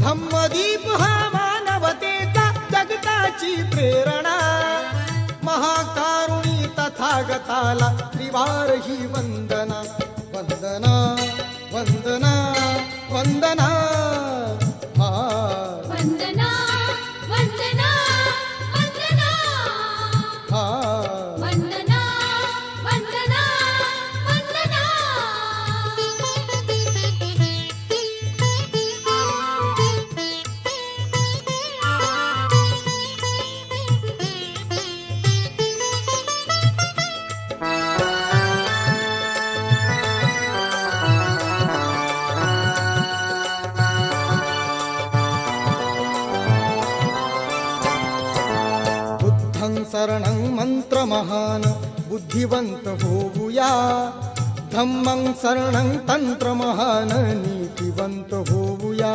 धम्मदीप हा मानवतेचा जगताची प्रेरणा, महाकारुणी तथागताला त्रिवार ही वंदना, वंदना वंदना वंदना हा वंदना वंदना वंदना हा वंदना वंदना वंदना. बुद्धं शरणं मंत्रमहान बुद्धिवंत होऊया, धम्मं शरणं तंत्रमहान नीतिवंत होऊया.